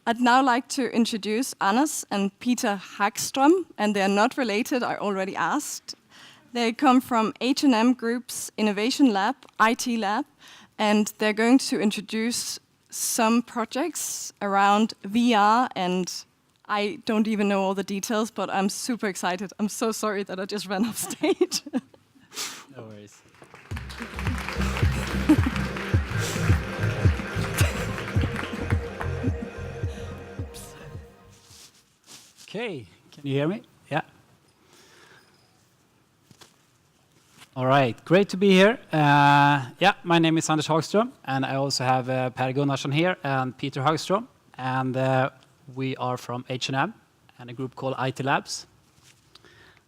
I'd now like to introduce Anders and Peter Hagström, and they're not related, I already asked. They come from H&M Group's Innovation Lab, IT Lab, and they're going to introduce some projects around VR, and I don't even know all the details, but I'm super excited. I'm so sorry that I just ran off stage. No worries. Okay, can you hear me? Yeah. All right, great to be here. Yeah, my name is Anders Hagström, and I also have Per Gunnarsson here and Peter Hagström, and we are from H&M and a group called IT Labs.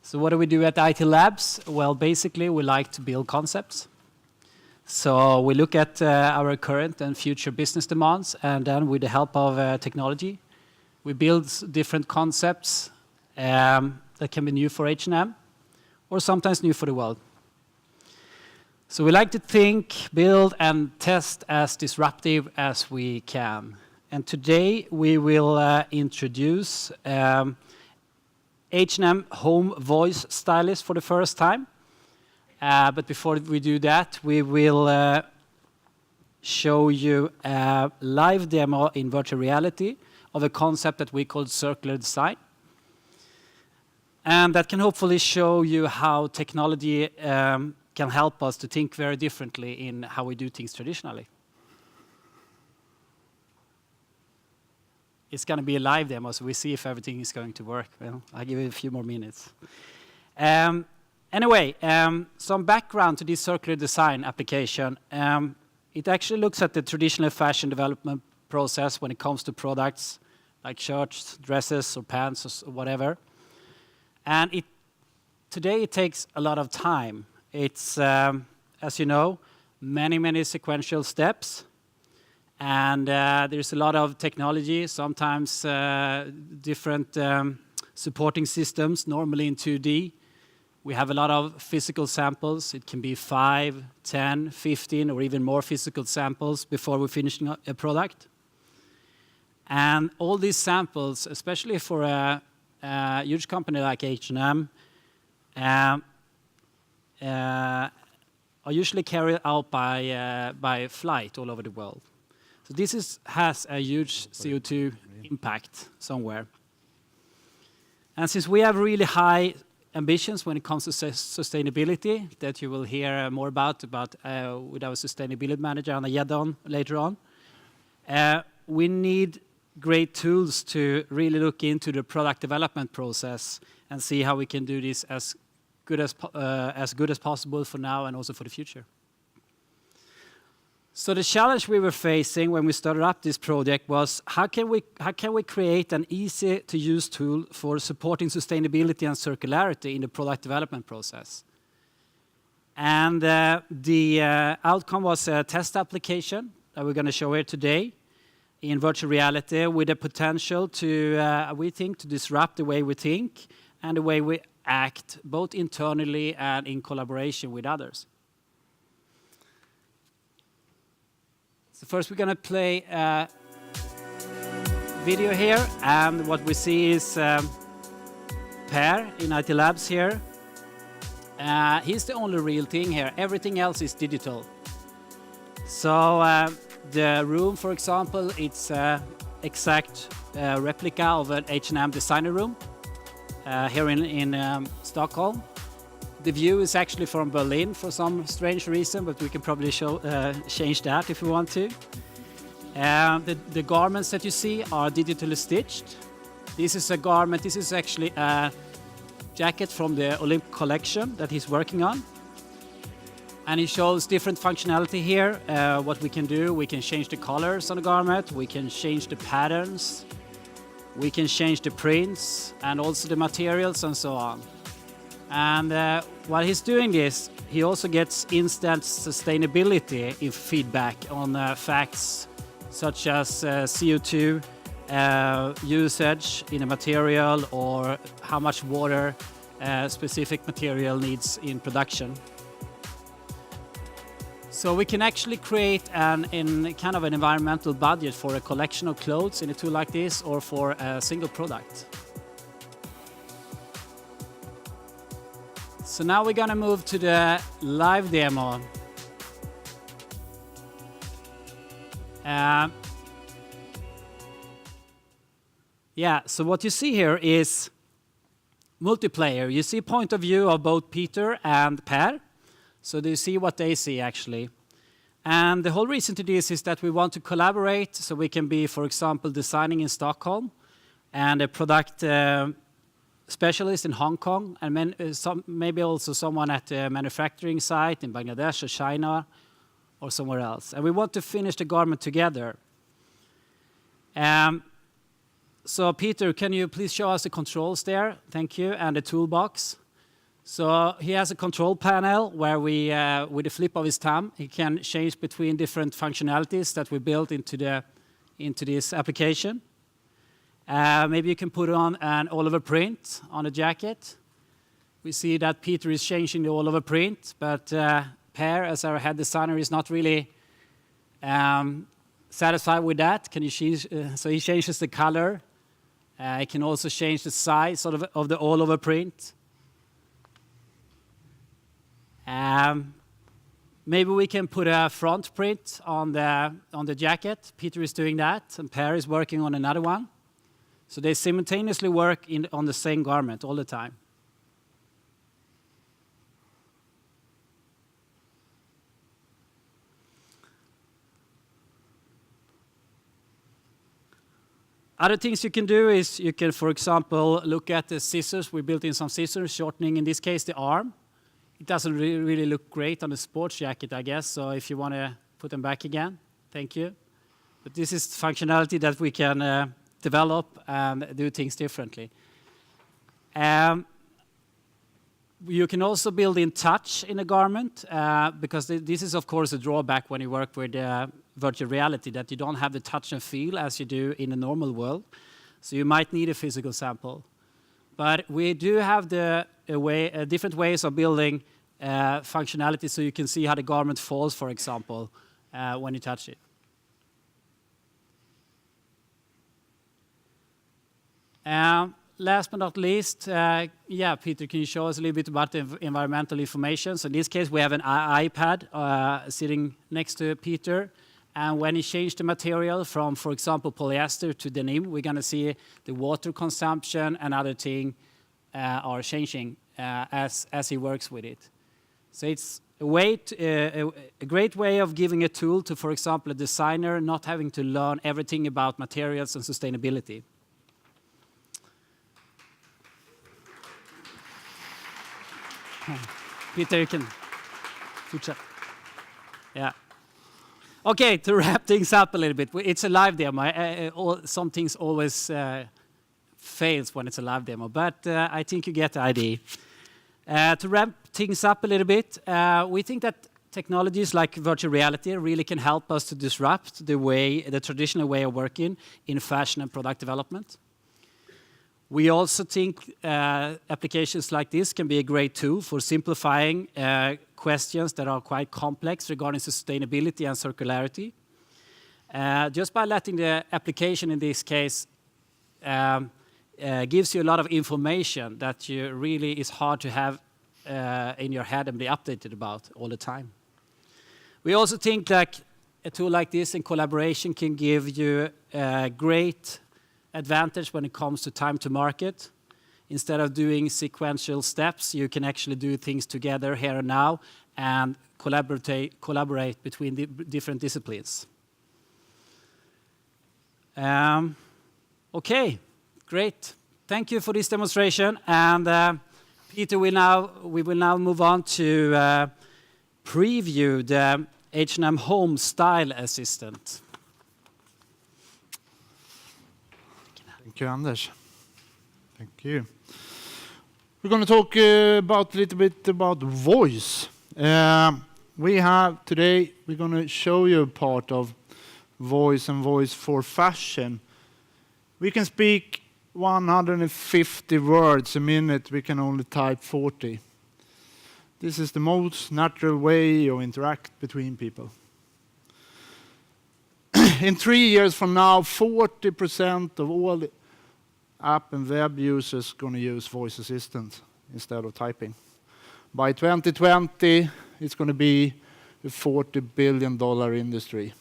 So what do we do at IT Labs? Well, basically, we like to build concepts. So we look at our current and future business demands, and then with the help of technology, we build different concepts that can be new for H&M or sometimes new for the world. So we like to think, build, and test as disruptive as we can. And today we will introduce H&M Home Voice Stylist for the first time. But before we do that, we will show you a live demo in virtual reality of a concept that we call circular design. And that can hopefully show you how technology can help us to think very differently in how we do things traditionally. It's going to be a live demo, so we see if everything is going to work. Well, I'll give it a few more minutes. Anyway, some background to this circular design application. It actually looks at the traditional fashion development process when it comes to products like shirts, dresses, or pants, or whatever. And today it takes a lot of time. It's, as you know, many sequential steps. And there's a lot of technology, sometimes different supporting systems, normally in 2D. We have a lot of physical samples. It can be 5, 10, 15, or even more physical samples before we're finishing a product. And all these samples, especially for a huge company like H&M, are usually carried out by flight all over the world. So this has a huge CO2 impact somewhere. And since we have really high ambitions when it comes to sustainability, that you will hear more about with our sustainability manager, Anna Gäddon, later on, we need great tools to really look into the product development process and see how we can do this as good as possible for now and also for the future. So the challenge we were facing when we started up this project was how can we create an easy-to-use tool for supporting sustainability and circularity in the product development process? And the outcome was a test application that we're going to show here today in virtual reality with the potential to, we think, to disrupt the way we think and the way we act, both internally and in collaboration with others. So first we're going to play a video here, and what we see is Per in IT Labs here. He's the only real thing here. Everything else is digital. So the room, for example, it's an exact replica of an H&M designer room here in Stockholm. The view is actually from Berlin for some strange reason, but we can probably change that if we want to. The garments that you see are digitally stitched. This is a garment, this is actually a jacket from the Olympic collection that he's working on. And he shows different functionality here. What we can do, we can change the colors on the garment, we can change the patterns, we can change the prints, and also the materials and so on. And while he's doing this, he also gets instant sustainability feedback on facts such as CO2 usage in a material or how much water a specific material needs in production. So we can actually create in kind of an environmental budget for a collection of clothes in a tool like this, or for a single product. So now we're gonna move to the live demo. Yeah, so what you see here is multiplayer. You see point of view of both Peter and Per. So do you see what they see actually? And the whole reason to this is that we want to collaborate, so we can be, for example, designing in Stockholm and a product specialist in Hong Kong, and maybe also someone at a manufacturing site in Bangladesh or China or somewhere else. And we want to finish the garment together. So Peter, can you please show us the controls there? Thank you, and the toolbox. So he has a control panel where we, with the flip of his thumb, he can change between different functionalities that we built into this application. Maybe you can put on an all-over print on the jacket. We see that Peter is changing the all-over print, but Per, as our head designer, is not really satisfied with that. Can you change? So he changes the color. He can also change the size of the all-over print. Maybe we can put a front print on the jacket. Peter is doing that, and Per is working on another one. So they simultaneously work on the same garment all the time. Other things you can do is you can, for example, look at the scissors. We built in some scissors, shortening, in this case, the arm. It doesn't really look great on a sports jacket, I guess, so if you want to put them back again, thank you. But this is functionality that we can develop and do things differently. You can also build in touch in a garment, because this is, of course, a drawback when you work with virtual reality, that you don't have the touch and feel as you do in a normal world. So you might need a physical sample. But we do have different ways of building functionality, so you can see how the garment falls, for example, when you touch it. Last but not least, Peter, can you show us a little bit about the environmental information? So in this case, we have an iPad sitting next to Peter. And when he changed the material from, for example, polyester to denim, we're going to see the water consumption and other things are changing as he works with it. So it's a great way of giving a tool to, for example, a designer not having to learn everything about materials and sustainability. Peter, you can fortsätta. Yeah. Okay, to wrap things up a little bit, it's a live demo. Some things always fails when it's a live demo, but I think you get the idea. To wrap things up a little bit, we think that technologies like virtual reality really can help us to disrupt the traditional way of working in fashion and product development. We also think applications like this can be a great tool for simplifying questions that are quite complex regarding sustainability and circularity. Just by letting the application, in this case, gives you a lot of information that really is hard to have in your head and be updated about all the time. We also think that a tool like this in collaboration can give you a great advantage when it comes to time to market. Instead of doing sequential steps, you can actually do things together here and now and collaborate between the different disciplines. Okay, great. Thank you for this demonstration. And Peter, we will now move on to preview the H&M Home Style Assistant. Thank you, Anders. Thank you. We're going to talk a little bit about voice. We're going to show you a part of voice and voice for fashion. We can speak 150 words a minute. We can only type 40. This is the most natural way to interact between people. In 3 years from now, 40% of all the app and web users going to use voice assistant instead of typing. By 2020, it's going to be a $40 billion industry.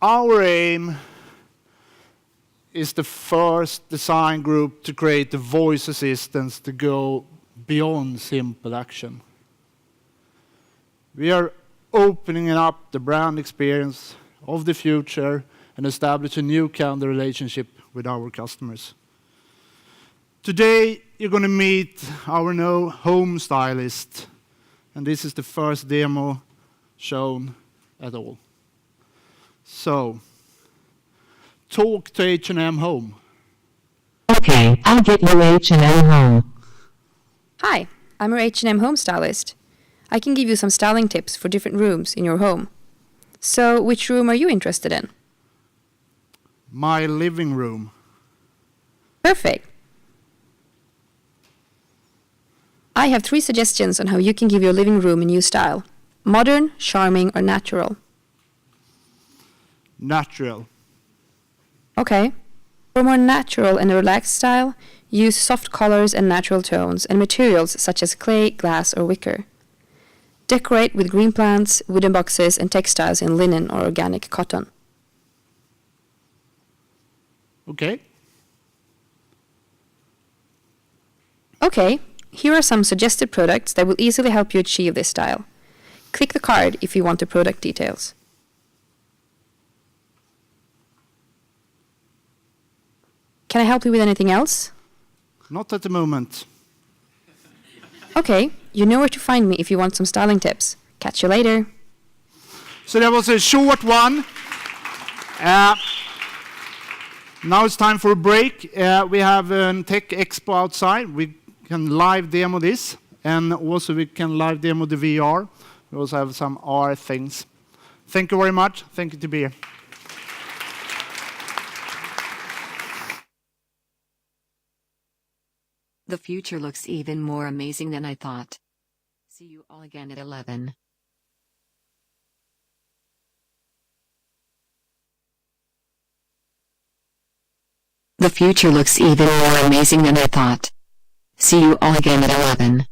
Our aim is the first design group to create the voice assistants to go beyond simple action. We are opening up the brand experience of the future and establish a new kind of relationship with our customers. Today, you're going to meet our new home stylist, and this is the first demo shown at all. So, talk to H&M Home. Okay, I'll get you H&M Home. Hi, I'm your H&M home stylist. I can give you some styling tips for different rooms in your home. So, which room are you interested in? My living room. Perfect. I have 3 suggestions on how you can give your living room a new style. Modern, charming, or natural. Natural. Okay. For a more natural and relaxed style, use soft colors and natural tones and materials such as clay, glass, or wicker. Decorate with green plants, wooden boxes, and textiles in linen or organic cotton. Okay. Okay, here are some suggested products that will easily help you achieve this style. Click the card if you want the product details. Can I help you with anything else? Not at the moment. Okay, you know where to find me if you want some styling tips. Catch you later. So that was a short one. Now it's time for a break. We have a tech expo outside. We can live demo this, and also we can live demo the VR. We also have some AR things. Thank you very much. Thank you to be here. The future looks even more amazing than I thought. See you all again at 11. The future looks even more amazing than I thought. See you all again at 11.